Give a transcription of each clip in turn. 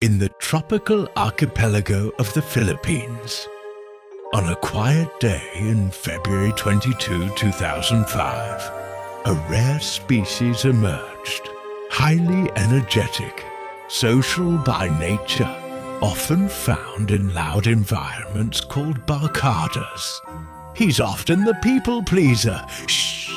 in the tropical archipelago of the Philippines. On a quiet day in February 22, 2005, a rare species emerged, highly energetic, social by nature, often found in loud environments called barcadas. He's often the people pleaser. Shh.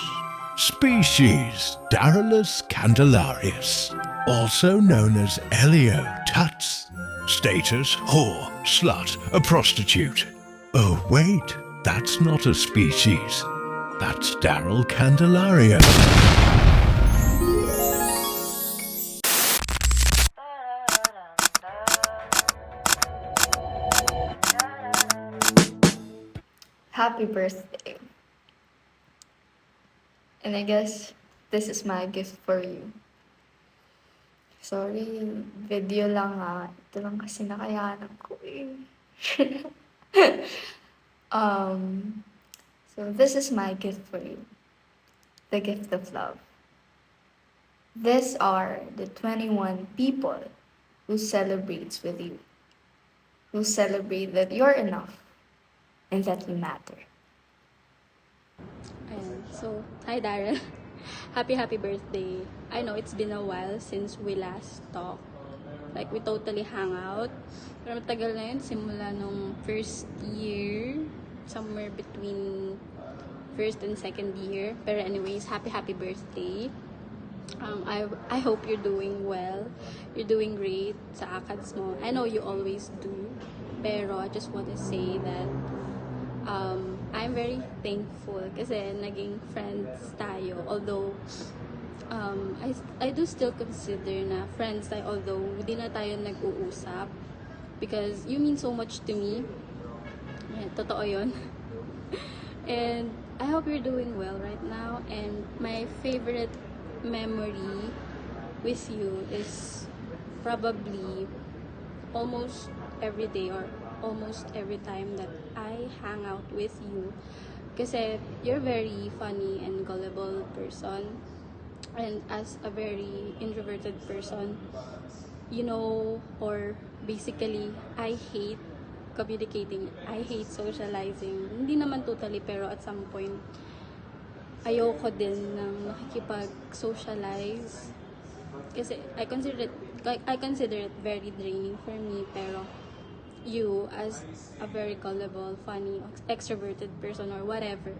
Species Darylus candelarius, also known as Elio Tuts. Status whore, slut, a prostitute. Oh wait, that's not a species. That's Daryl Candelario. Happy birthday. And I guess this is my gift for you. Sorry, video lang ha. Ito lang kasi nakayanan ko eh. um, so this is my gift for you. The gift of love. These are the 21 people who celebrates with you. Who celebrate that you're enough and that you matter. Ayan. So, hi Daryl. Happy birthday. I know it's been a while since we last talked. Like, we totally hang out. Pero matagal na yun, simula nung first year, somewhere between first and second year. Pero anyways, happy birthday. I hope you're doing well. You're doing great sa ACADS mo. I know you always do. Pero I just want to say that I'm very thankful kasi naging friends tayo. Although, I do still consider na friends tayo, although hindi na tayo nag-uusap. Because you mean so much to me. Yeah, totoo yun. And I hope you're doing well right now. And my favorite memory with you is probably almost every day or almost every time that I hang out with you. Kasi you're a very funny and gullible person. And as a very introverted person, you know, or basically, I hate communicating. I hate socializing. Hindi naman totally, pero at some point, ayoko din ng nakikipag-socialize. Kasi I consider it very draining for me, pero you as a very gullible, funny, extroverted person or whatever,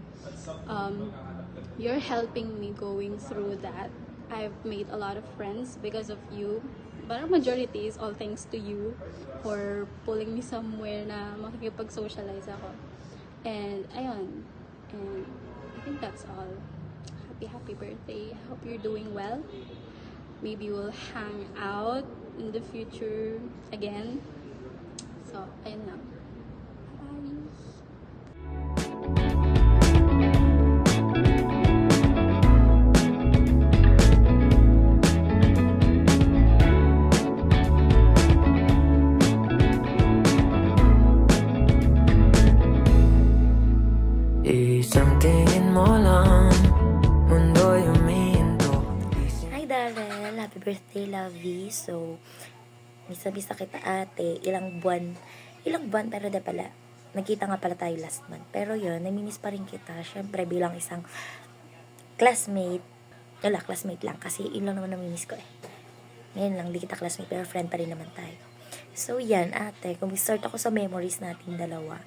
you're helping me going through that. I've made a lot of friends because of you. But majority is all thanks to you for pulling me somewhere na makikipag-socialize ako. And ayun. And I think that's all. Happy birthday. I hope you're doing well. Maybe we'll hang out in the future again. So, ayun lang. Bye! Isang tingin mo lang, mundo yuminto. Hi Darrell, happy birthday lovey. So, misa-bisa kita ate, ilang buwan pero de pala, nagkita nga pala tayo last month. Pero yun, namimiss pa rin kita, syempre bilang isang classmate lang, kasi yun lang naman namimiss ko eh. Ngayon lang, di kita classmate, pero friend pa rin naman tayo. So yan ate, kung start ako sa memories natin dalawa,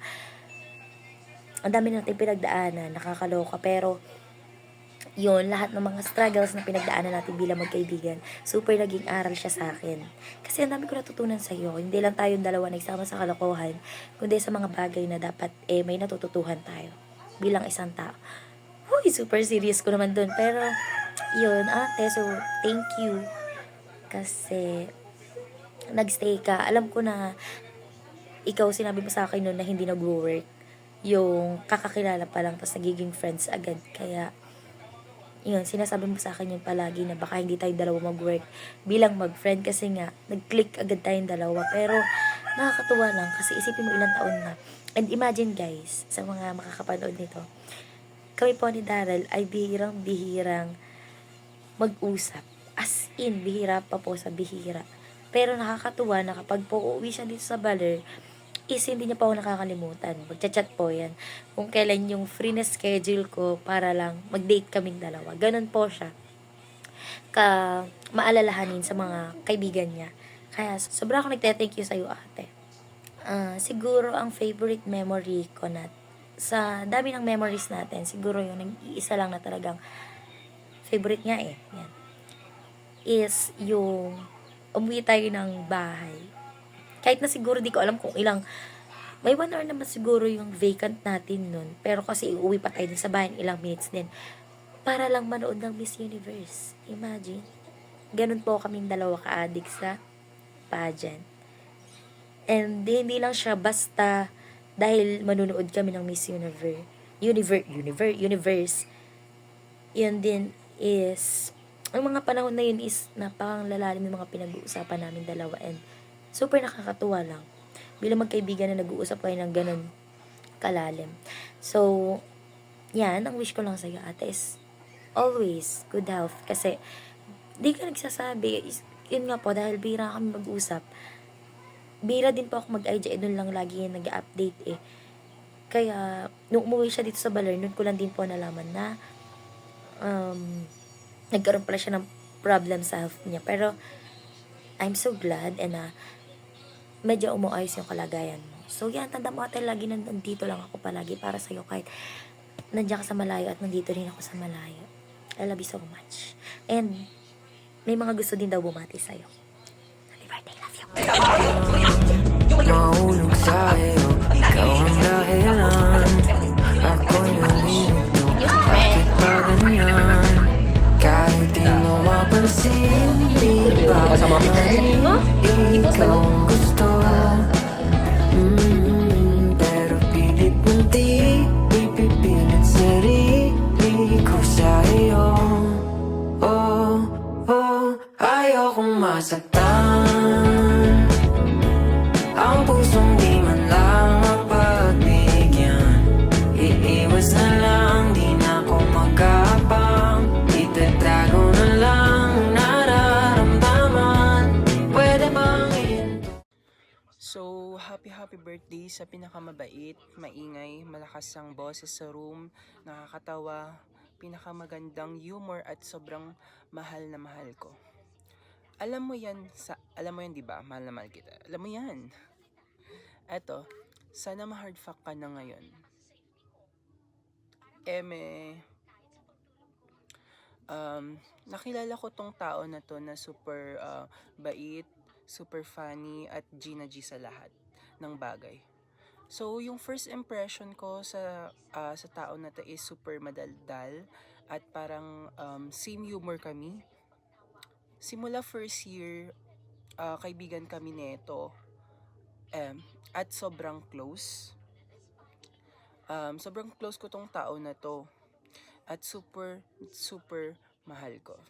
ang dami natin pinagdaanan, nakakaloka, pero yun, lahat ng mga struggles na pinagdaanan natin bilang magkaibigan, super naging aral siya sa akin. Kasi ang dami ko natutunan sa iyo. Hindi lang tayong dalawa nagsama sa kalokohan, kundi sa mga bagay na dapat may natututuhan tayo bilang isang tao. Uy, super serious ko naman dun. Pero, yun, ate, so, thank you. Kasi, nagstay ka. Alam ko na, ikaw sinabi mo sa akin noon na hindi nag-work. Yung kakakilala pa lang, tapos nagiging friends agad. Kaya, yun, sinasabi mo sa akin yun palagi na baka hindi tayong dalawa mag-work bilang mag-friend kasi nga, nag-click agad tayong dalawa. Pero, nakakatuwa lang kasi isipin mo ilang taon na. And imagine guys, sa mga makakapanood nito, kami po ni Daryl ay bihirang mag-usap. As in, bihira pa po sa bihira. Pero nakakatuwa na kapag po uuwi siya dito sa Baler, is hindi niya pa ako nakakalimutan. Magchat-chat po yan. Kung kailan yung free na schedule ko para lang mag-date kaming dalawa. Ganun po siya. Maalalahanin sa mga kaibigan niya. Kaya sobra ako nagte-thank you sa'yo, ate. Siguro ang favorite memory ko na sa dami ng memories natin, siguro yung nag-iisa lang na talagang favorite nga yan. Is yung umuwi tayo ng bahay. Kahit na siguro di ko alam kung ilang, may 1 hour naman siguro yung vacant natin nun. Pero kasi uuwi pa tayo din sa bahay, ilang minutes din. Para lang manood ng Miss Universe. Imagine. Ganun po kaming dalawa ka-addict sa pageant. And hindi lang siya basta dahil manunood kami ng Miss Universe. Universe. Yun din is, ang mga panahon na yun is napakalalalim ng mga pinag-uusapan namin dalawa. And super nakakatuwa lang. Bilang magkaibigan na nag-uusap kayo ng ganun kalalim. So, yan, ang wish ko lang sa'yo, ate, is always good health. Kasi, di ka nagsasabi, yun nga po, dahil bira kami mag-usap, bira din po ako mag-IG, doon lang lagi yung nag-update Kaya, nung umuwi siya dito sa Baler, noon ko lang din po nalaman na nagkaroon pala siya ng problem sa health niya. Pero, I'm so glad and medyo umuayos yung kalagayan mo. So, yan, tanda mo ate, lagi nandito lang ako palagi para sa'yo kahit nandiyan ka sa malayo at nandito rin ako sa malayo. I love you so much. And, may mga gusto din daw bumati sa'yo. Happy birthday, love you. Mahulog sa'yo, ikaw ang dahilan. Ako'y nalilito, bakit ba ganyan? Kahit di mo mapansin, di ba ikaw ang gusto? Pero pilit mong di ipipilit sarili ko sa'yo. Ayokong masaktan ang pusong di man lang mapagbigyan. Iiwas na lang, di na ako magkapang. Itatago na lang nararamdaman. Pwede bang ito? So, happy birthday sa pinakamabait, maingay, malakas ang boses sa room, nakakatawa, pinakamagandang humor at sobrang mahal na mahal ko. Alam mo yan, di ba? Mahal na mahal kita. Alam mo yan. Eto, sana ma-hard fuck ka na ngayon. Nakilala ko tong tao na to na super bait, super funny, at G sa lahat ng bagay. So, yung first impression ko sa tao na to is super madaldal at parang same humor kami. Simula first year, kaibigan kami nito at sobrang close. Sobrang close ko tong tao na to at super mahal ko.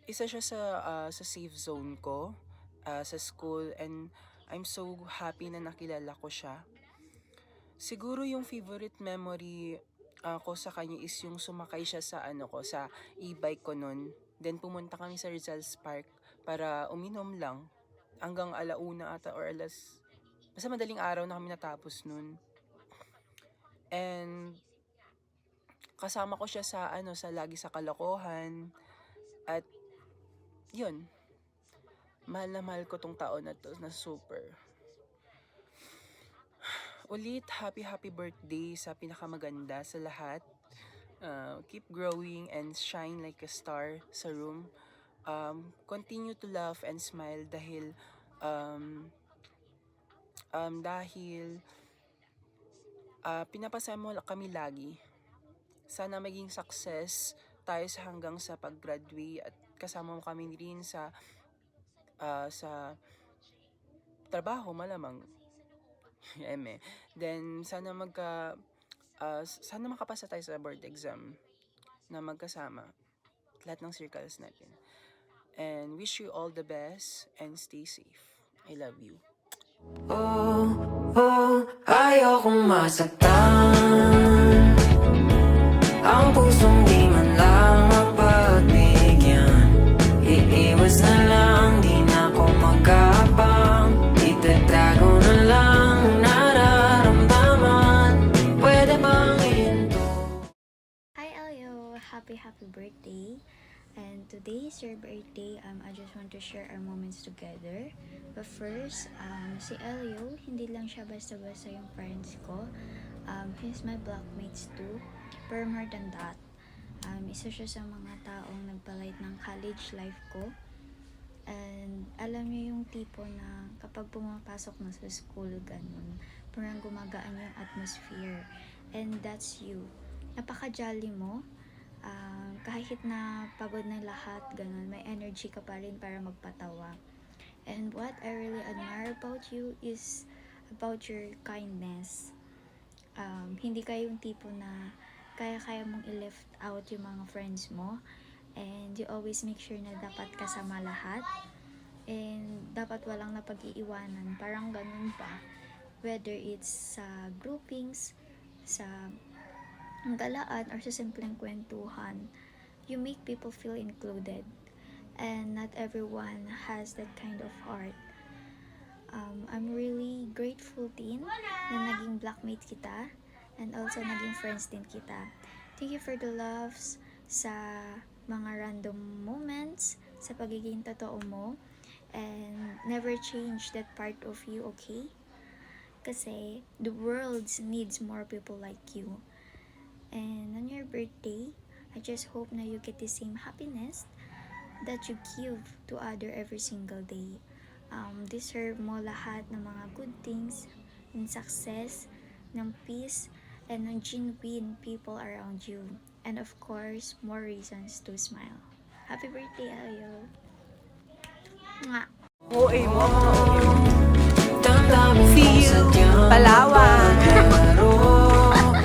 Isa siya sa safe zone ko sa school, and I'm so happy na nakilala ko siya. Siguro yung favorite memory ko sa kanya is yung sumakay siya sa sa e-bike ko nun. Then pumunta kami sa Rizal's Park para uminom lang hanggang 1:00 ata or basta madaling araw na kami natapos nun. And kasama ko siya sa lagi sa kalokohan. At yun, mahal na mahal ko tong tao na to na super. Ulit, happy birthday sa pinakamaganda sa lahat. Keep growing and shine like a star sa room. Continue to laugh and smile dahil pinapasaya mo kami lagi. Sana maging success tayo hanggang sa pag-graduate at kasama mo kami rin sa trabaho malamang. Then sana makapasa tayo sa board exam na magkasama lahat ng circles natin. And wish you all the best and stay safe. I love you. Ayokong masaktan ang pusong di man lang mapagbigyan. Iiwas na today is your birthday. I just want to share our moments together. But first, si Elio, hindi lang siya basta-basta yung friends ko. He's my blockmates too. But more than that, isa siya sa mga taong nagpalight ng college life ko. And alam niyo yung tipo na kapag pumapasok na sa school, ganun, parang gumagaan yung atmosphere. And that's you. Napaka-jolly mo. Kahit na pagod na lahat, ganun, may energy ka pa rin para magpatawa. And what I really admire about you is about your kindness. Hindi ka yung tipo na kaya mong i-lift out yung mga friends mo. And you always make sure na dapat kasama lahat. And dapat walang napag-iiwanan. Parang ganun pa. Whether it's sa groupings, sa galaan, or sa simpleng kwentuhan, you make people feel included. And not everyone has that kind of heart. I'm really grateful din na naging blockmate kita and also naging friends din kita. Thank you for the loves sa mga random moments, sa pagiging totoo mo, and never change that part of you, okay? Kasi the world needs more people like you. And on your birthday, I just hope na you get the same happiness that you give to other every single day. Deserve mo lahat ng mga good things, ng success, ng peace, and ng genuine people around you. And of course, more reasons to smile. Happy birthday, Ayo! Mwah! Damdamin ko sadyang Palawan. pero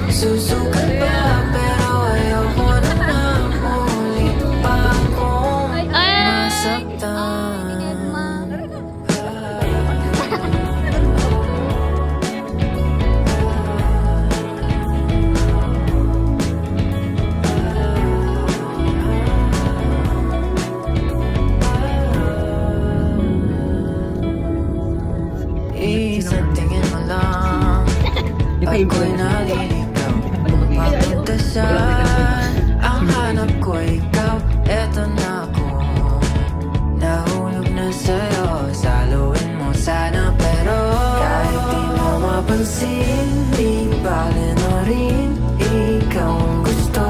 susukat pa, pero ayoko na ulit pa akong masaktan. Isang tingin mo lang ako'y naliligaw. Papunta saan? Ang hanap ko ikaw. Eto na ako, nahulog na sa'yo. Saluin mo sana pero kahit di mo mapansin, di bale na rin ikaw ang gusto.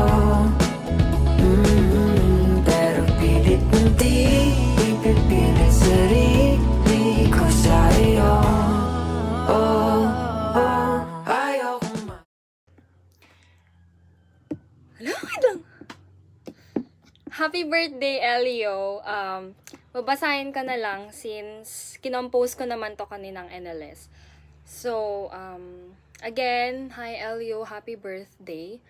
Pero pilit mo di ipipilit sarili ko sa'yo. Ayokong Happy birthday, Elio. Babasahin ka na lang since kinompose ko naman to kaninang NLS. So, again, hi Elio, happy birthday.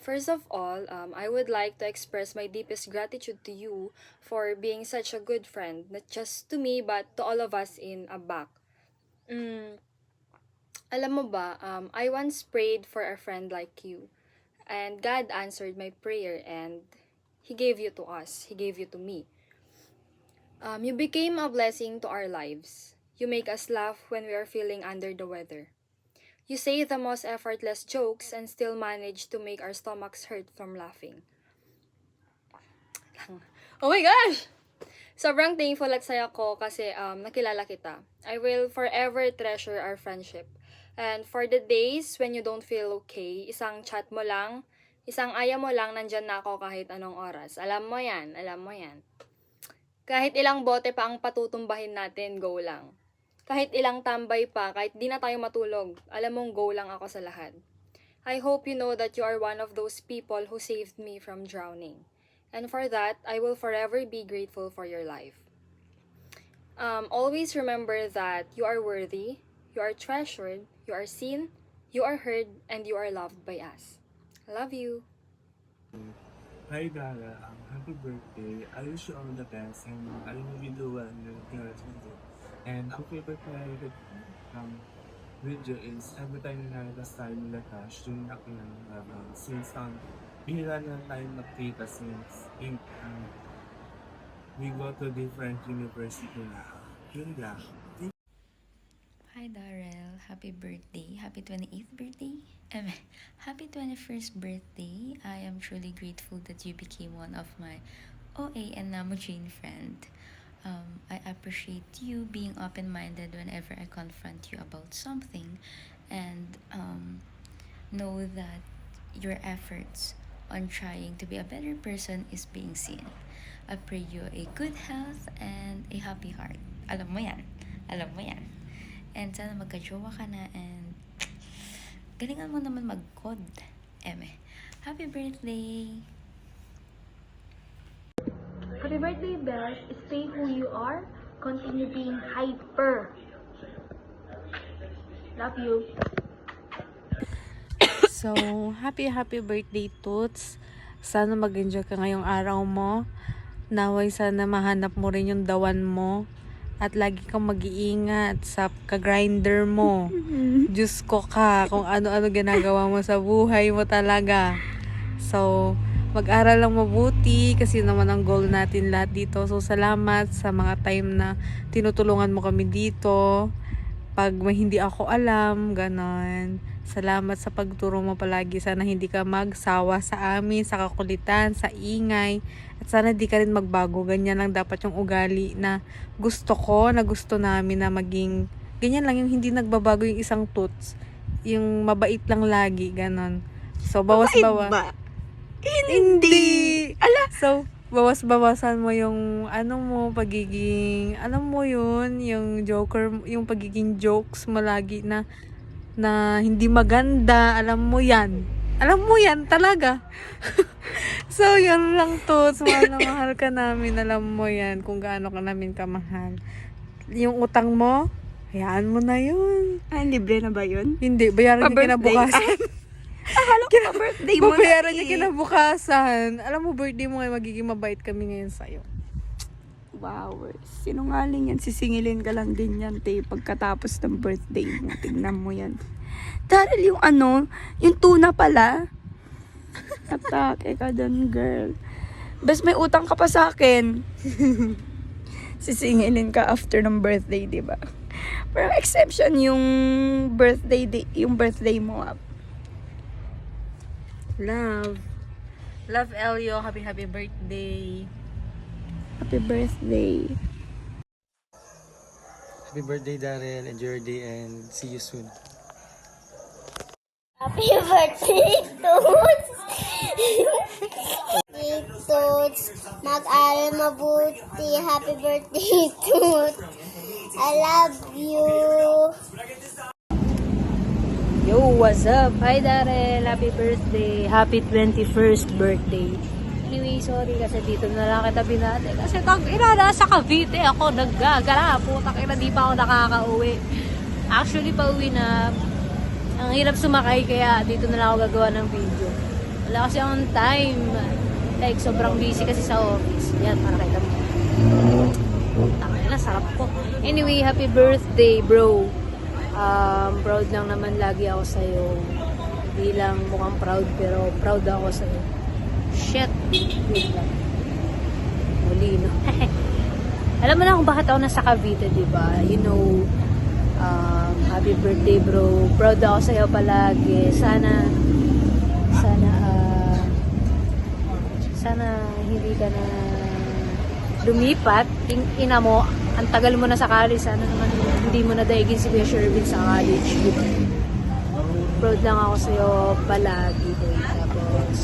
First of all, I would like to express my deepest gratitude to you for being such a good friend, not just to me but to all of us in ABAC. Alam mo ba, I once prayed for a friend like you, and God answered my prayer and He gave you to us. He gave you to me. You became a blessing to our lives. You make us laugh when we are feeling under the weather. You say the most effortless jokes and still manage to make our stomachs hurt from laughing. Oh my gosh! Sobrang thankful at saya ko kasi nakilala kita. I will forever treasure our friendship. And for the days when you don't feel okay, isang chat mo lang, isang aya mo lang, nandyan na ako kahit anong oras. Alam mo yan, alam mo yan. Kahit ilang bote pa ang patutumbahin natin, go lang. Kahit ilang tambay pa, kahit di na tayo matulog, alam mong go lang ako sa lahat. I hope you know that you are one of those people who saved me from drowning. And for that, I will forever be grateful for your life. Always remember that you are worthy, you are treasured, you are seen, you are heard, and you are loved by us. I love you. Hi Dara, happy birthday. I wish you all the best and I will be the one to And ang favorite na video is every time na last time nila Cash, doon ako ng since bihira na tayo nakita since we go to different university na. Yun lang. Hi Darrell, happy birthday, happy 28th birthday, happy 21st birthday. I am truly grateful that you became one of my OA and Namujin friend. I appreciate you being open-minded whenever I confront you about something, and know that your efforts on trying to be a better person is being seen. I pray you a good health and a happy heart. Alam mo yan. Alam mo yan. And sana magka-jowa ka na, and galingan mo naman mag-cod. Eme. Happy birthday! Happy birthday, Belle. Stay who you are. Continue being hyper. Love you. So, happy birthday, Toots. Sana mag-enjoy ka ngayong araw mo. Naway sana mahanap mo rin yung dawan mo. At lagi kang mag-iingat sa ka-grinder mo. Diyos ko ka, kung ano-ano ginagawa mo sa buhay mo talaga. So, mag-aral lang mabuti kasi naman ang goal natin lahat dito. So, salamat sa mga time na tinutulungan mo kami dito. Pag may hindi ako alam, ganon. Salamat sa pagturo mo palagi. Sana hindi ka magsawa sa amin, sa kakulitan, sa ingay. At sana di ka rin magbago. Ganyan lang dapat yung ugali na gusto ko, na gusto namin na maging... Ganyan lang yung hindi nagbabago yung isang Toots. Yung mabait lang lagi, ganon. So, bawas-bawas. Hindi! Ala! So, bawas-bawasan mo yung ano mo, pagiging, alam mo yun, yung joker, yung pagiging jokes mo lagi na hindi maganda, alam mo yan. Alam mo yan talaga. So, yun lang to. So, mahal na mahal ka namin. Alam mo yan kung gaano ka namin kamahal. Yung utang mo, hayaan mo na yun. Libre na ba yun? Hindi, bayaran niya kinabukasan. Akala ko pa-birthday mo Babayaran niya kinabukasan. Alam mo, birthday mo ngayon, magiging mabait kami ngayon sa'yo. Wow, sinungaling yan. Sisingilin ka lang din yan, te. Pagkatapos ng birthday mo, tingnan mo yan. Dahil yung yung tuna pala. Atake ka dun, girl. Bes may utang ka pa sa akin. Sisingilin ka after ng birthday, di ba? Pero exception yung birthday mo. Love Elio, happy birthday. Happy birthday. Happy birthday, Daryl. Enjoy your day and see you soon. Happy birthday, Toots! Toots, mag-aral mabuti. Happy birthday, Toots! I love you! Yo, what's up? Hi, Daryl. Happy birthday. Happy 21st birthday. Anyway, sorry kasi dito na lang kita binati. Kasi nasa Cavite ako naggagala. Putak ina, di pa ako nakaka-uwi. Actually, pauwi na. Ang hirap sumakay kaya dito na lang ako gagawa ng video. Wala kasi on time. Like, sobrang busy kasi sa office. Yan, para kita mo. Putak ina, sarap ko. Anyway, happy birthday, bro. Proud lang naman lagi ako sa'yo. Hindi lang mukhang proud, pero proud ako sa'yo. Shit! Wait lang. Muli, no? Alam mo na kung bakit ako nasa Cavite, diba? You know, happy birthday, bro. Proud ako sa'yo palagi. Sana hindi ka na lumipat. Ina mo, ang tagal mo na sa college. Sana naman hindi mo na daigin si Kuya Shervin sa college. Diba? Proud lang ako sa'yo palagi. Tapos,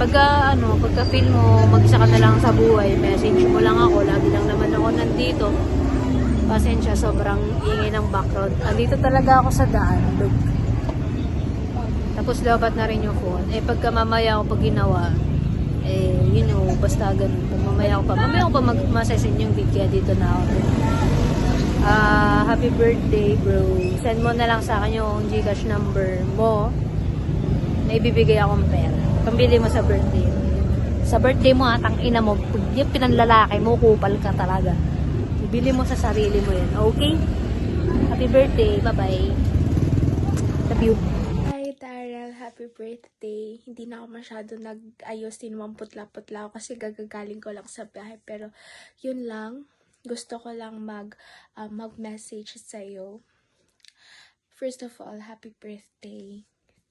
pagka feel mo, mag-isa ka na lang sa buhay, message mo lang ako. Lagi lang naman ako nandito. Pasensya, sobrang ingay ng background. Andito talaga ako sa daan. Look. Tapos labat na rin yung phone. Pagka mamaya ako pag ginawa, you know, basta ganun. Pag mamaya ko pa mag-masesend yung video, dito na ako. Happy birthday, bro. Send mo na lang sa akin yung Gcash number mo. Na ibibigay akong pera. Pambili mo sa birthday mo. Sa birthday mo, tang ina mo, yung pinanlalaki mo, kupal ka talaga. Ibili mo sa sarili mo yun. Okay? Happy birthday. Bye-bye. Love you. Hi, Daryl. Happy birthday. Hindi na ako masyado nag-ayos din mamputla-putla ako kasi gagagaling ko lang sa biyahe. Pero, yun lang. Gusto ko lang mag-message sa'yo. First of all, happy birthday.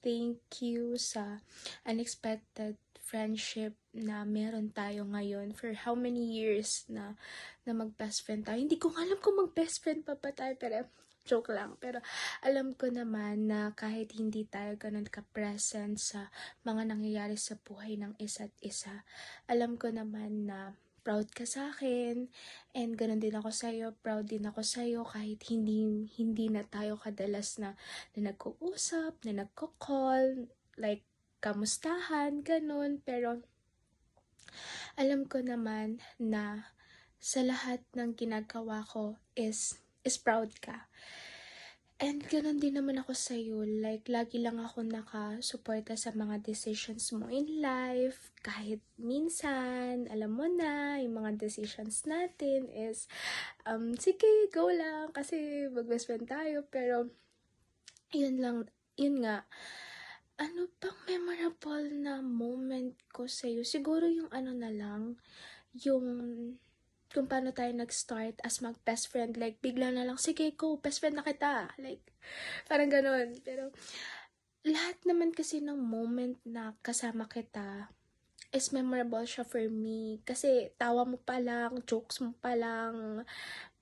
thank you sa unexpected friendship na meron tayo ngayon for how many years na mag-best friend tayo. Hindi ko nga alam kung mag-best friend pa ba tayo, pero joke lang. Pero alam ko naman na kahit hindi tayo ganun ka-present sa mga nangyayari sa buhay ng isa't isa, alam ko naman na proud ka sa akin, and ganun din ako sa'yo, proud din ako sa'yo kahit hindi na tayo kadalas na nagko-usap, na nagko-call, like kamustahan, ganun. Pero alam ko naman na sa lahat ng ginagawa ko is proud ka. And ganun din naman ako sa'yo. Like, lagi lang ako nakasuporta sa mga decisions mo in life. Kahit minsan, alam mo na, yung mga decisions natin is, sige, go lang, kasi mag-best friend tayo. Pero, yun nga, ano bang memorable na moment ko sa'yo? Siguro yung yung kung paano tayo nag-start as mag-best friend. Like, bigla na lang, sige, go, best friend na kita. Like, parang ganun. Pero, lahat naman kasi ng moment na kasama kita is memorable siya for me. Kasi, tawa mo pa lang, jokes mo pa lang,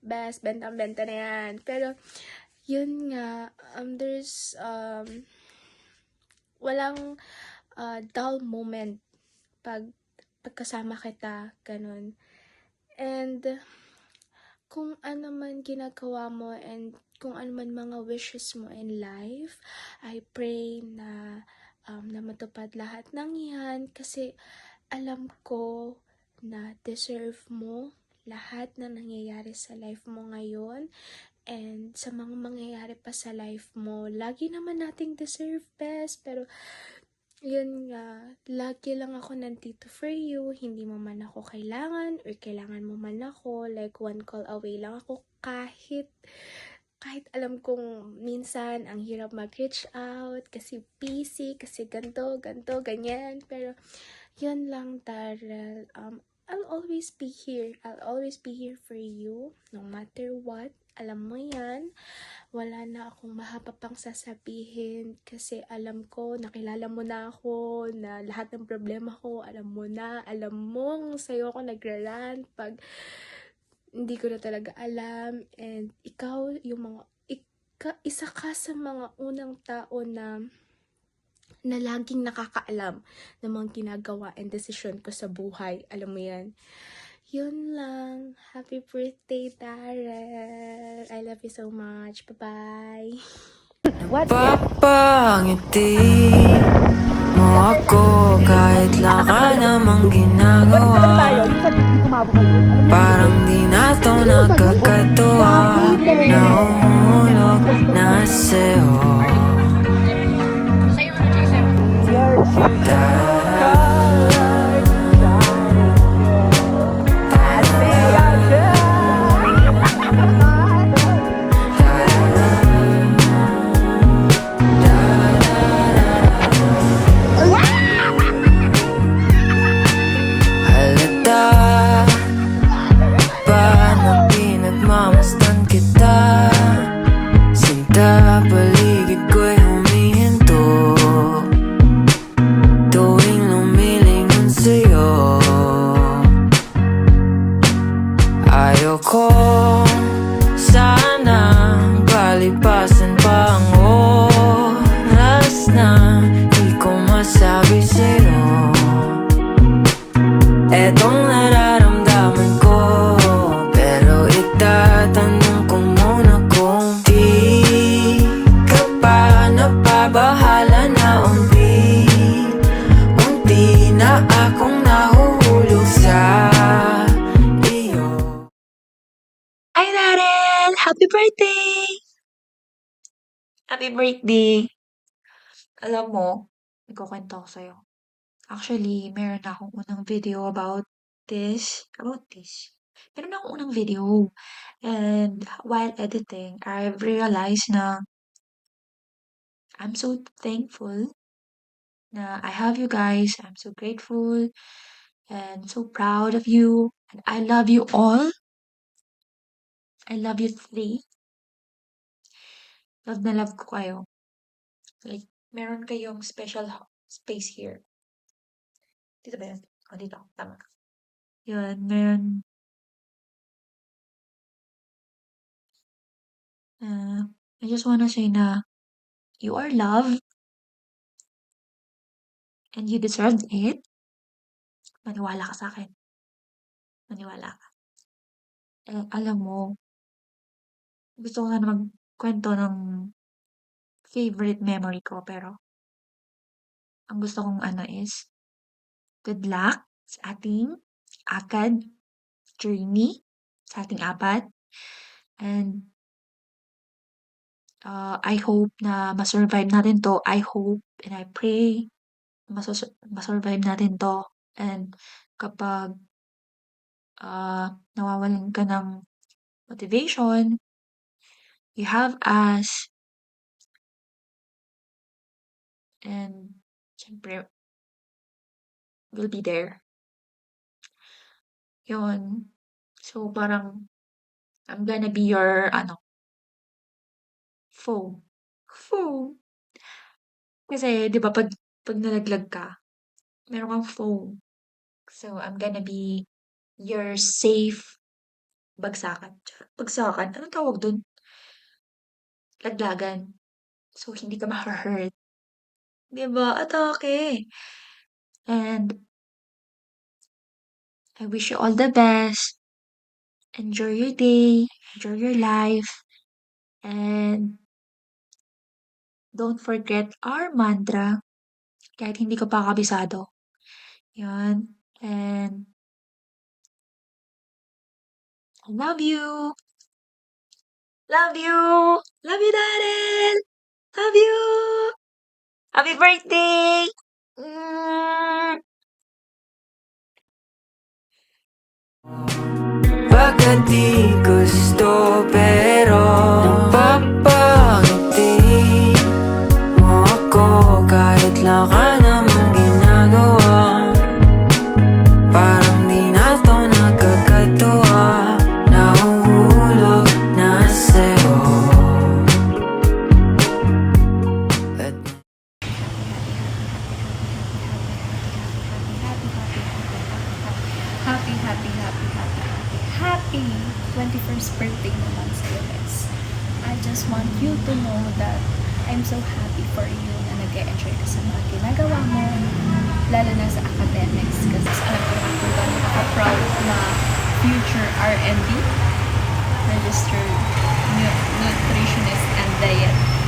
best, bentang-benta na yan. Pero, yun nga, there's, walang dull moment pagkasama kita, ganun. And kung ano man ginagawa mo and kung ano man mga wishes mo in life, I pray na matupad lahat ng yan, kasi alam ko na deserve mo lahat na nangyayari sa life mo ngayon. And sa mga mangyayari pa sa life mo, lagi naman nating deserve best. Pero yun nga, lagi lang ako nandito for you. Hindi mo man ako kailangan or kailangan mo man ako. Like, one call away lang ako. Kahit alam kong minsan ang hirap mag-reach out kasi busy, kasi ganto, ganyan. Pero yun lang, Daryl. I'll always be here. I'll always be here for you no matter what. Alam mo yan. Wala na akong mahaba pang sasabihin kasi alam ko, nakilala mo na ako, na lahat ng problema ko, alam mo na, alam mong sa'yo ako nagrarant pag hindi ko na talaga alam. And ikaw, isa ka sa mga unang tao na laging nakakaalam ng mga ginagawa and decision ko sa buhay. Alam mo yan. Yun lang. Happy birthday, Daryl. I love you so much. Bye-bye. Papangiti mo ako kahit lang ka namang ginagawa. Parang di na to nagkakatuwa. Nahuhulog na sa'yo. Paligid ko'y humihinto tuwing lumilingon sa'yo. Ayoko sanang palipasan pa ang oras na di ko masabi sa'yo etong nararamdaman ko. Pero itatanong ko muna kung bahala na unti na akong nahuhulog sa iyo. Hi, Daryl! Happy birthday! Happy birthday! Alam mo, nagkukwento ako sa'yo. Actually, meron akong unang video about this. Meron akong unang video. And while editing, I've realized na I'm so thankful na I have you guys. I'm so grateful and so proud of you. And I love you all. I love you three. Love na love ko kayo. Like, meron kayong special space here. Dito ba yan? O, dito. Tama. Yun, meron. I just wanna say na you are loved and you deserve it. Maniwala ka sa akin. Maniwala ka. Alam mo, gusto ko sana magkwento ng favorite memory ko, pero ang gusto kong is, good luck sa ating akad journey, sa ating apat. And I hope na masurvive natin to. I hope and I pray masurvive natin to. And kapag nawawalan ka ng motivation, you have us. And syempre, we'll be there. Yun. So, parang, I'm gonna be your, foe. Foe. Kasi, di ba, pag nalaglag ka, meron kang foe. So, I'm gonna be your safe bagsakan. Bagsakan? Anong tawag dun? Laglagan. So, hindi ka ma-hurt. Di ba? Atake. And, I wish you all the best. Enjoy your day. Enjoy your life. And, don't forget our mantra. Kahit hindi ko pa kabisado. Yan. And, I love you. Love you. Love you, Daryl. Love you. Happy birthday. Baka di gusto pero napapangiti mo ako kahit lang ka namang ginagawa. Parang di na to nagkakatuwa, nahuhulog na sa'yo. Happy 21st birthday naman sa'yo, guys. I just want you to know that I'm so happy for you na nag-e-enjoy ka sa mga ginagawa mo, lalo na sa academics, kasi alam ko naman kung gano'n ka-proud na future R&D, registered nutritionist and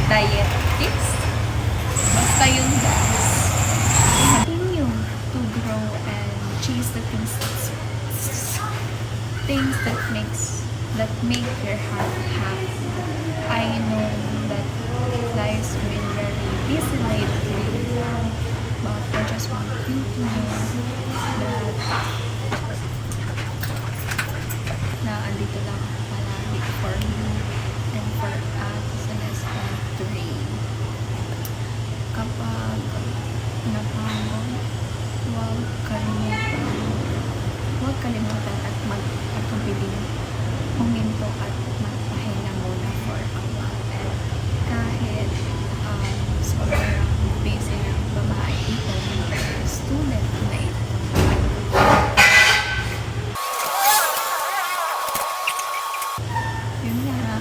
dietist. Basta yun, guys. Continue to grow and chase the things that make your heart happy. I know that life's been very busy lately, but I just want you to know that na andito lang ako palagi for you and for us in SM3. Kapag napagod, huwag kalimutan at magpabiling huminto at magpahinga muna for a while. And kahit sobrang busy ng babae ito, ng student na ito, yun nga,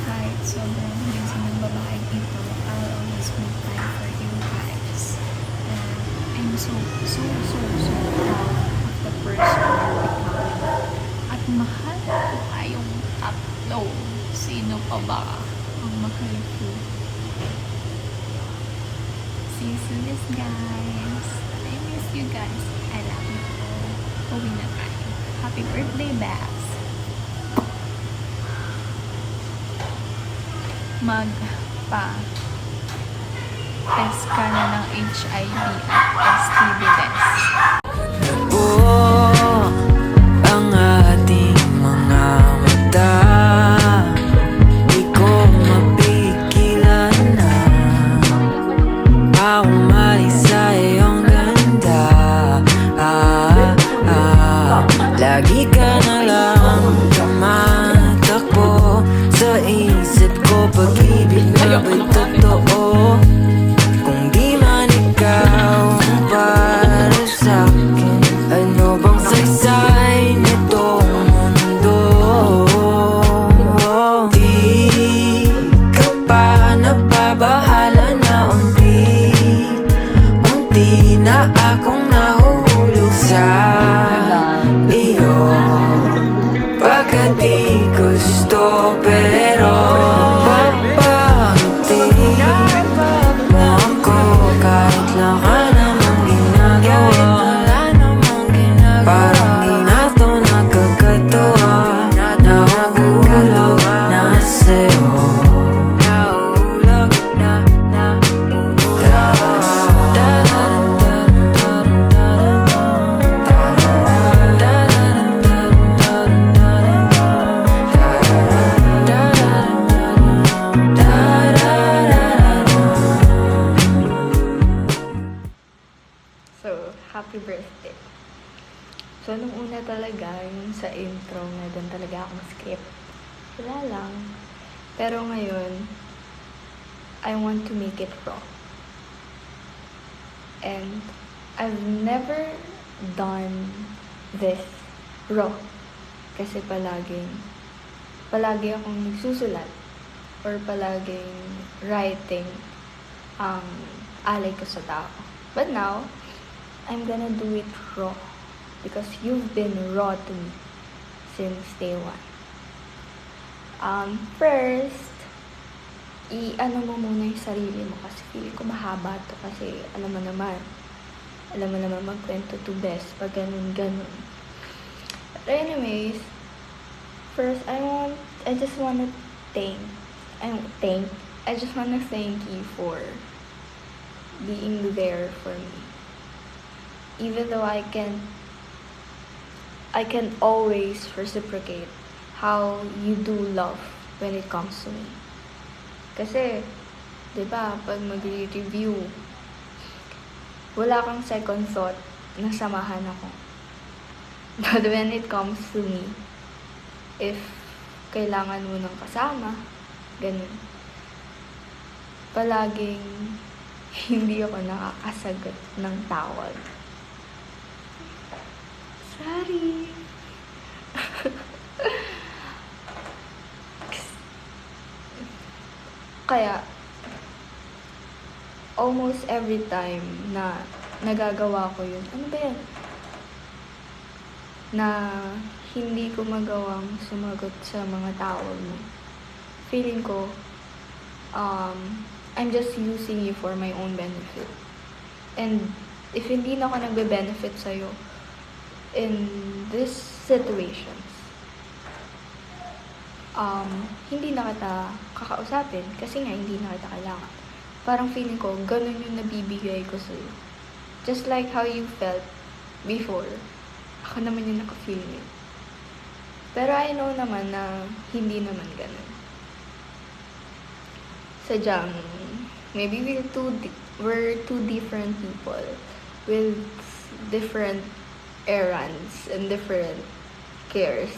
kahit sobrang busy ng babae ito, I'll always make time for you guys. And I'm so proud of the person you're becoming. At mahal ko kayong tatlo. Sino pa ba ang mahal ko? See you soon, guys. I miss you guys. I love you. Uwi na tayo. Happy birthday, Babs. Magpa-test ka na ng HIV at STD test. Ang ating mga mata, di ko mapigilan na umalis sa iyong ganda. Lagi ka na lang tumatakbo sa isip ko. Pag-ibig na ba'y totoo? Kung di gusto pero papangiti mo ako kahit wala namang ginagawa. Parang di na to nagkakatuwa. Nahulog na sa'yo. So, happy birthday. So, nung una talaga, yung sa intro na doon talaga akong script. Wala lang. Pero ngayon, I want to make it raw. And I've never done this raw. Kasi palagi akong nagsusulat or palaging writing ang alay ko sa tao. But now, I'm gonna do it raw because you've been raw to me since day one. First, i-ano mo muna yung sarili mo kasi feeling ko mahaba to kasi alam mo naman magkwento to best pag ganun. But anyways, first I just wanna thank you for being there for me. Even though I can always reciprocate how you do love when it comes to me. Kasi, di ba, pag mag-review, wala kang second thought na samahan ako. But when it comes to me, if kailangan mo ng kasama, ganun. Palaging hindi ako nakakasagot ng tawag. Sorry. Kaya, almost every time na nagagawa ko yun, ano ba yan? Na hindi ko magawang sumagot sa mga tawag mo. Feeling ko, I'm just using you for my own benefit. And if hindi na ako nagbe-benefit sa'yo in these situations, hindi na kita kakausapin kasi nga hindi na kita kailangan. Parang feeling ko, ganun yung nabibigay ko sa'yo. Just like how you felt before, ako naman yung naka-feel yun. Pero I know naman na hindi naman ganun. Sadyang, maybe we're two different people with different errands and different cares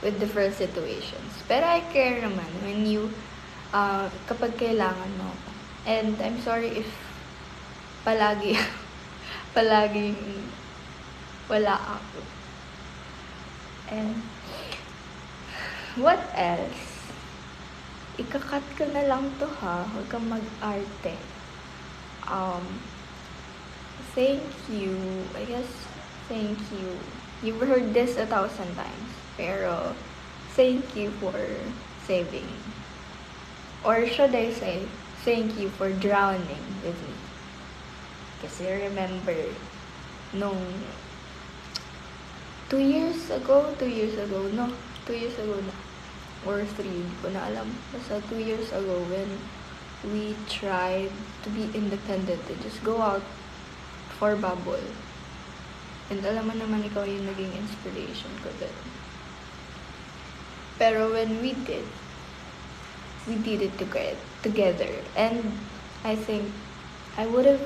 with different situations. Pero I care naman when you, kapag kailangan mo ako. And I'm sorry if palaging wala ako. And what else? Ikakat ko na lang to ha. Huwag kang mag-arte. Thank you. I guess, thank you. You've heard this 1,000 times. Pero, thank you for saving. Or should I say, thank you for drowning with me. Kasi remember, nung 2 years ago na. Or 3, hindi ko na alam. Basta 2 years ago when we tried to be independent and just go out for bubble. And alam mo naman ikaw yung naging inspiration ko din. Pero when we did it together. And I think I wouldn't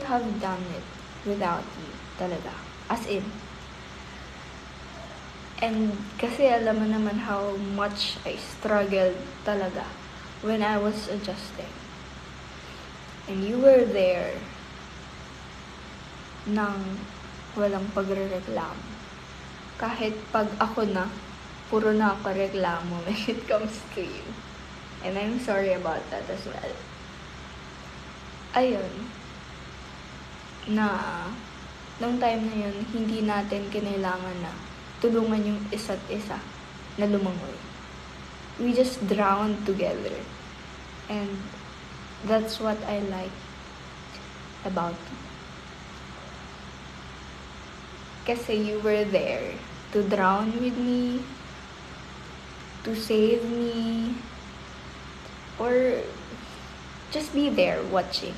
have done it without you talaga. As in. And kasi alam mo naman how much I struggled talaga when I was adjusting. And you were there nang walang pagrereklamo. Kahit pag ako na, puro na ako reklamo when it comes to you. And I'm sorry about that as well. Ayun. Na, nung time na yun, hindi natin kinailangan na tulungan yung isa't isa na lumangoy. We just drowned together. And that's what I like about you. Kasi you were there to drown with me, to save me, or just be there watching.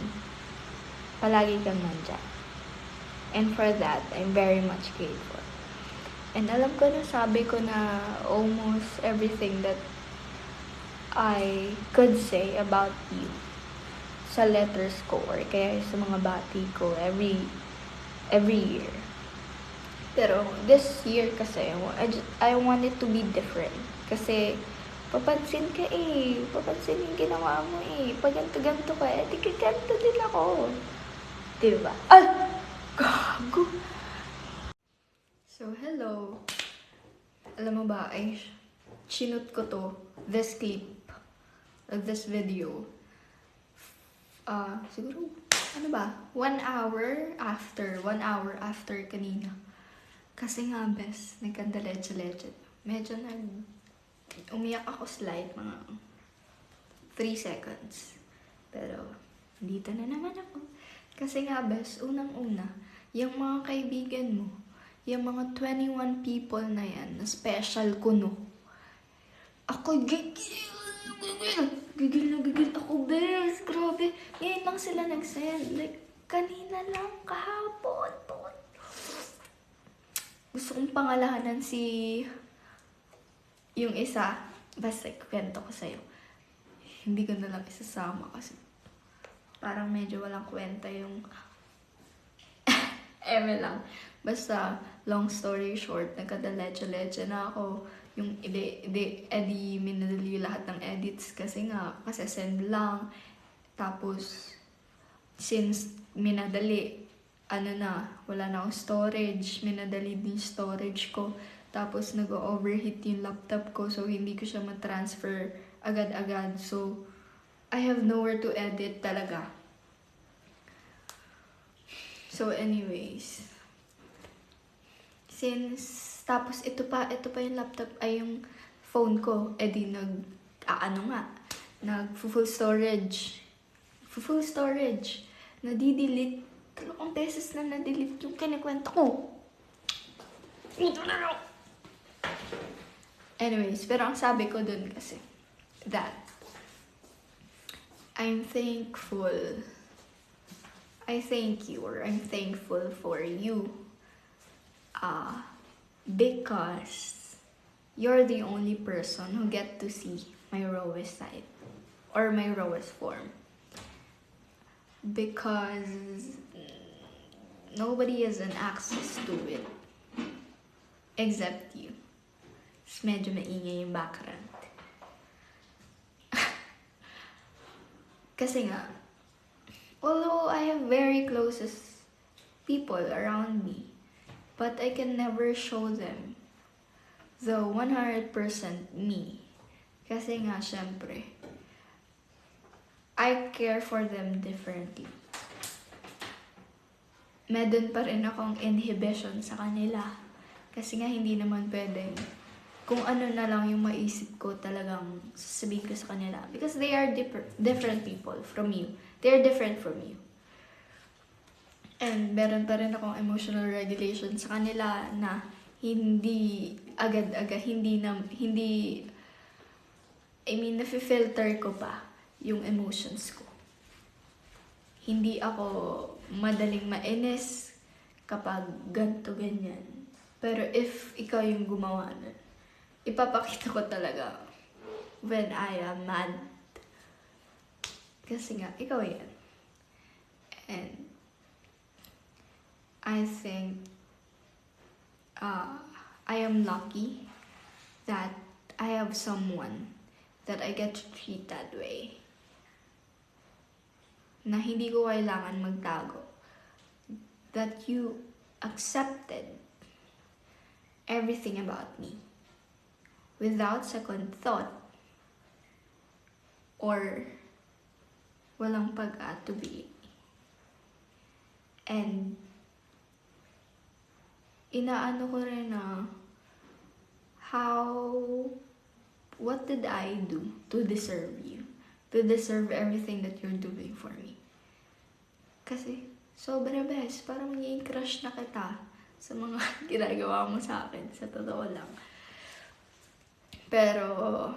Palagi kang nandyan. And for that, I'm very much grateful. And alam ko na sabi ko na almost everything that I could say about you sa letters ko or kaya sa mga bati ko every year. Pero this year kasi, I want it to be different. Kasi papansin ka eh. Papansin yung ginawa mo eh. Pag ganto-ganto ka, di ka ganto din ako. Diba? Ay! Gago! So, hello. Alam mo ba, ay chinut ko to, this clip, this video. Siguro, ano ba? 1 hour after kanina. Kasi nga, bes, nagkandaleche-leche. Medyo umiyak ako slight, mga 3 seconds. Pero, dito na naman ako. Kasi nga, bes, unang-una, yung mga kaibigan mo, yung mga 21 people na yan, na special ko, no? Ako, gigil na gigil ako, bes. Grabe. Ngayon lang sila nag-send. Like, kanina lang, kahapon. Gusto kong pangalahanan yung isa. Basta, kwento ko sa'yo. Hindi ko na lang isasama kasi parang medyo walang kwenta yung eme lang. Basta, long story short, nagkadaleche-leche na ako. Yung edi minadali lahat ng edits kasi send lang. Tapos, since minadali, wala na akong storage, minadali din storage ko. Tapos, nag-overheat yung laptop ko, so hindi ko siya ma-transfer agad-agad. So, I have nowhere to edit talaga. So, anyways, tapos ito pa yung laptop, ay yung phone ko, nag-full storage. Nadi-delete. 3 beses na na-delete yung kinikwento ko. Anyways, pero ang sabi ko dun kasi, that I'm thankful for you. Because you're the only person who get to see my rawest side or my rawest form. Because nobody has an access to it except you. Medyo maingay yung background. Kasi nga, although I have very closest people around me, but I can never show them the 100% me. Kasi nga, syempre, I care for them differently. Meron pa rin akong inhibition sa kanila. Kasi nga, hindi naman pwedeng kung ano na lang yung maisip ko talagang sasabihin ko sa kanila. Because they are different people from you. They are different from you. And meron pa rin akong emotional regulation sa kanila na hindi agad-agad, nafe-filter ko pa yung emotions ko. Hindi ako madaling mainis kapag ganto ganyan. Pero if ikaw yung gumawa nun, ipapakita ko talaga when I am mad. Kasi nga, ikaw yan. And I think I am lucky that I have someone that I get to treat that way. Na hindi ko kailangan magtago. That you accepted everything about me without second thought or walang pag-atubili. And inaano ko rin na what did I do to deserve you? To deserve everything that you're doing for me? Kasi, sobra best. Parang magiging crush na kita sa mga ginagawa mo sa akin. Sa totoo lang. Pero,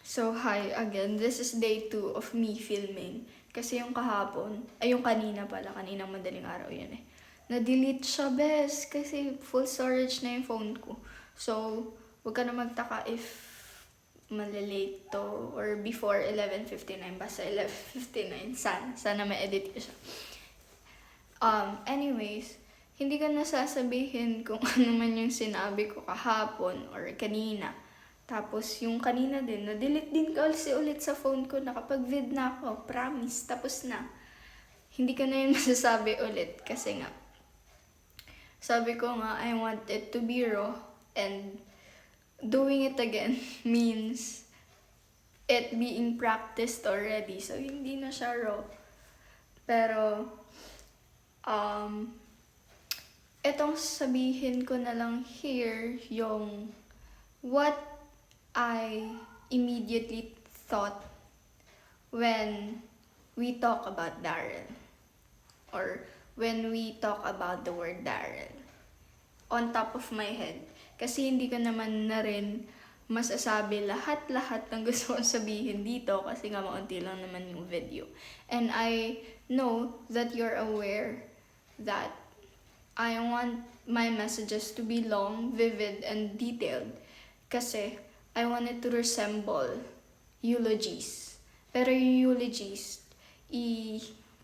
so hi again. This is day 2 of me filming. Kasi yung kahapon, yung kanina pala, kaninang madaling araw yun eh. Na-delete siya, bes, kasi full storage na yung phone ko. So, huwag ka na magtaka if malalate to or before 11:59, basta 11:59, sana ma-edit ko siya. Anyways, hindi ko na sasabihin kung ano man yung sinabi ko kahapon or kanina. Tapos yung kanina din, na-delete din kasi ulit sa phone ko, nakapag-vid na ako, promise, tapos na. Hindi ko na yun masasabi ulit kasi nga, sabi ko nga, I want it to be raw, and doing it again means it being practiced already. So, hindi na siya raw. Pero, etong sabihin ko na lang here, yung what I immediately thought when we talk about Daryl. Or when we talk about the word Daryl. On top of my head. Kasi hindi ko naman na rin masasabi lahat-lahat ng gusto kong sabihin dito kasi nga maunti lang naman yung video. And I know that you're aware that I want my messages to be long, vivid, and detailed kasi I want it to resemble eulogies. Pero yung eulogies,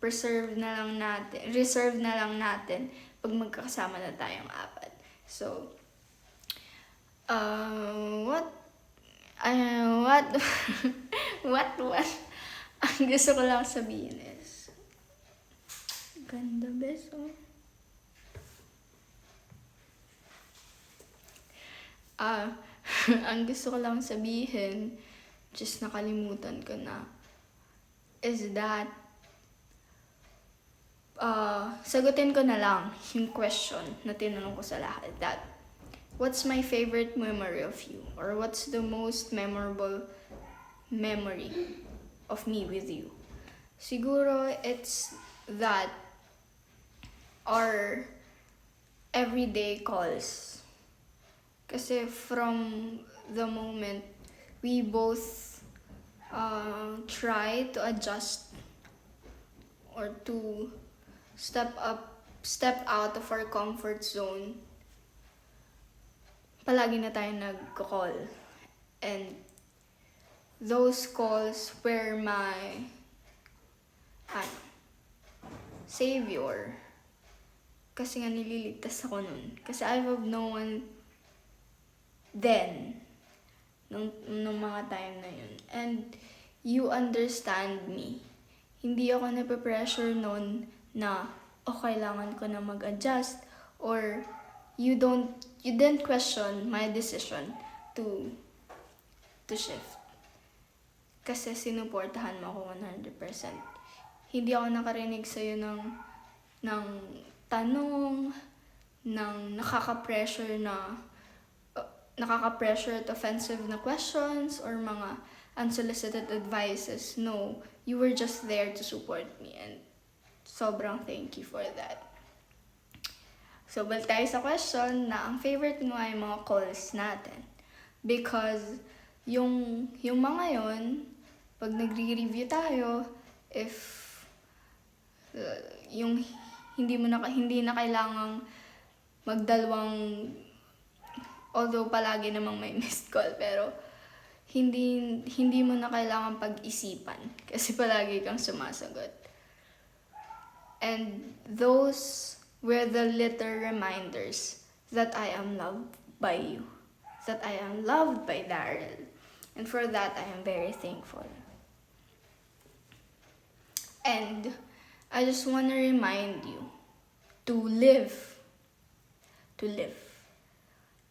reserve na lang natin pag magkakasama na tayong apat. So, what ang gusto ko lang sabihin is, ganda beso. Ang gusto ko lang sabihin, just nakalimutan ko na, is that, sagutin ko na lang yung question na tinanong ko sa lahat, that, what's my favorite memory of you? Or what's the most memorable memory of me with you? Siguro, it's that our everyday calls. Kasi from the moment we both try to adjust or to step out of our comfort zone, palagi na tayo nag-call. And those calls were my savior. Kasi nga nililigtas ako nun. Kasi I have no one then, nung mga time na yun. And you understand me. Hindi ako nape-pressure nun na, kailangan ko na mag-adjust, or you didn't question my decision to shift. Kasi sinuportahan mo ako 100%. Hindi ako nakarinig sa'yo ng tanong, ng nakaka-pressure at offensive na questions, or mga unsolicited advices. No, you were just there to support me, and sobrang thank you for that. So, balik tayo sa question na ang favorite mo ay mga calls natin. Because, yung mga yon, pag nagre-review tayo, if yung hindi na kailangang magdalawang, although palagi namang may missed call, pero hindi mo na kailangan pag-isipan kasi palagi kang sumasagot. And those were the little reminders that I am loved by you, that I am loved by Daryl. And for that, I am very thankful. And I just want to remind you to live.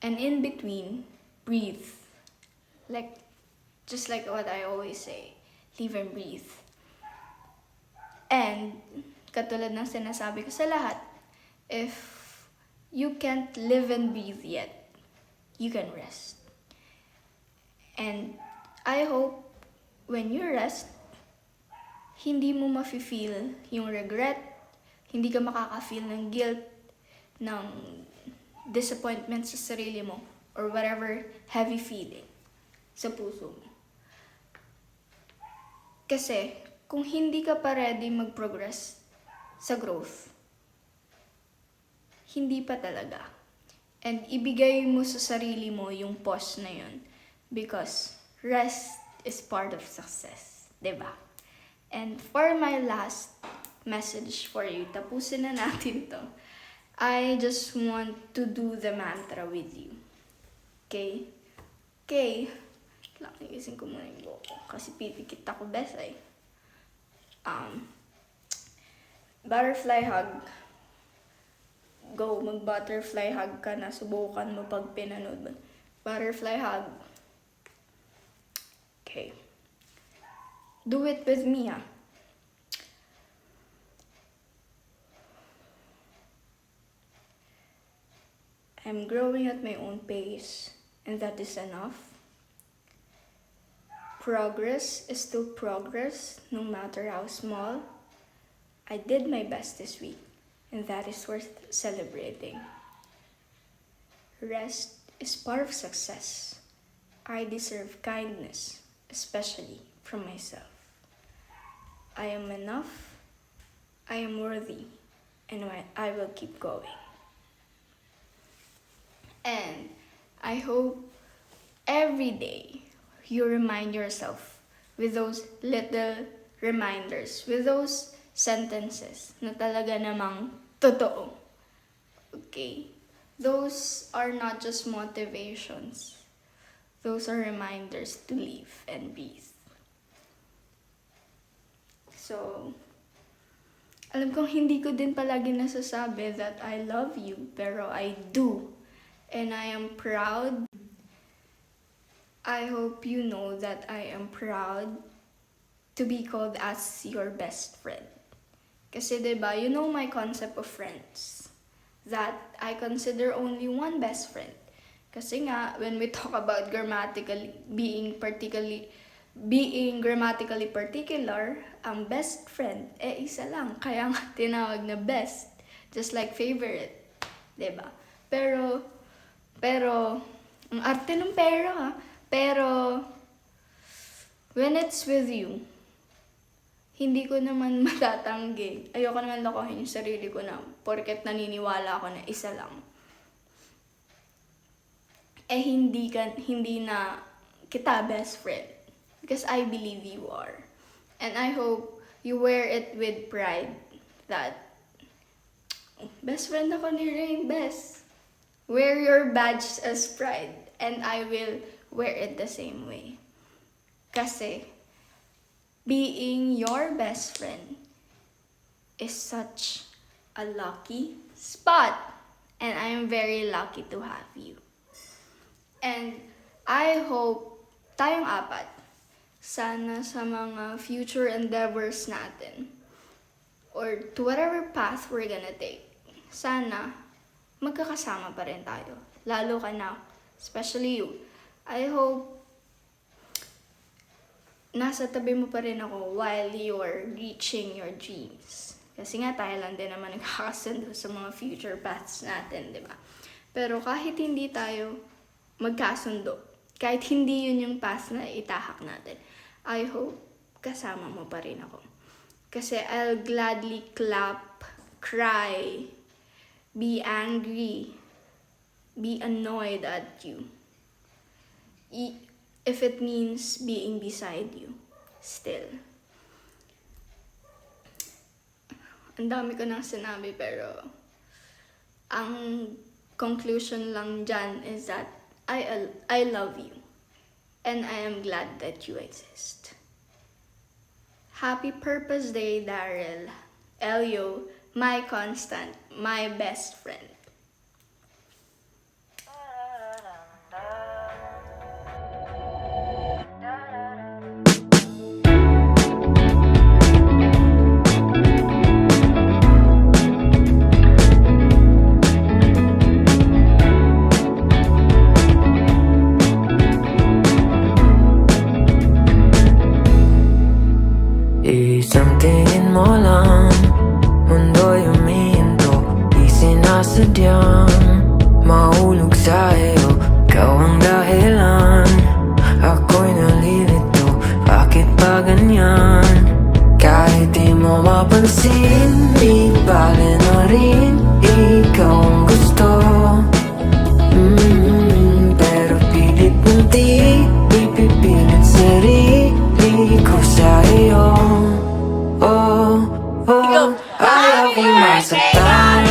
And in between, breathe. Just like what I always say, live and breathe. And katulad ng sinasabi ko sa lahat, if you can't live and breathe yet, you can rest. And I hope when you rest, hindi mo mafe-feel yung regret, hindi ka makaka-feel ng guilt, ng disappointment sa sarili mo, or whatever heavy feeling sa puso mo. Kasi, kung hindi ka pa ready mag-progress sa growth, hindi pa talaga. And ibigay mo sa sarili mo yung pause na yun. Because rest is part of success. Diba? And for my last message for you, tapusin na natin to. I just want to do the mantra with you. Okay? Okay. Kailangan igising ko muna yung buhok ko. Kasi pipikit ako best eh. Butterfly hug. Go, mag-butterfly hug ka na. Subukan mo pag pinanood mo. Butterfly hug. Okay. Do it with me, ah. I'm growing at my own pace, and that is enough. Progress is still progress, no matter how small. I did my best this week, and that is worth celebrating. Rest is part of success. I deserve kindness, especially from myself. I am enough, I am worthy, and I will keep going. And I hope every day you remind yourself with those little reminders, with those sentences na talaga namang totoo. Okay? Those are not just motivations. Those are reminders to live and breathe. So, alam kong hindi ko din palagi nasasabi that I love you, pero I do. And I am proud. I hope you know that I am proud to be called as your best friend. Kasi diba, you know my concept of friends. That I consider only one best friend. Kasi nga, when we talk about being grammatically particular, ang best friend, isa lang. Kaya nga tinawag na best. Just like favorite. Diba? Pero, ang arte ng pero ha. Pero, when it's with you, hindi ko naman matatanggi. Ayoko naman lokohin yung sarili ko na porket naniniwala ako na isa lang. Hindi na kita best friend. Because I believe you are. And I hope you wear it with pride that best friend ako ni Rain, best. Wear your badge as pride. And I will wear it the same way. Kasi, being your best friend is such a lucky spot. And I am very lucky to have you. And I hope tayong apat, sana sa mga future endeavors natin, or to whatever path we're gonna take, sana magkakasama pa rin tayo. Lalo ka na, especially you. I hope nasa tabi mo pa rin ako while you're reaching your dreams. Kasi nga tayo lang din naman nagkakasundo sa mga future paths natin, di ba? Pero kahit hindi tayo magkasundo, kahit hindi yun yung path na itahak natin, I hope kasama mo pa rin ako. Kasi I'll gladly clap, cry, be angry, be annoyed at you. If it means being beside you, still. Ang dami ko nang sinabi, pero ang conclusion lang dyan is that I love you. And I am glad that you exist. Happy Purpose Day, Daryl. Elio, my constant, my best friend. sasaktan.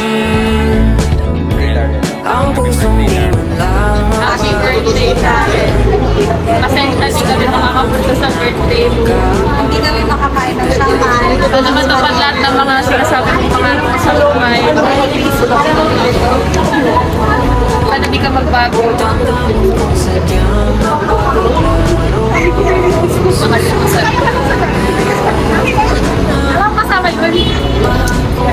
Ang pusong di man lang Happy birthday, Darren. Pasensya di kami makakapunta sa birthday mo. Hindi kami makakain ng shanghai. Sana matapad lahat ng mga sinasabi ng pangarap mo sa buhay. Sana di ka magbago. Alam kasama yun.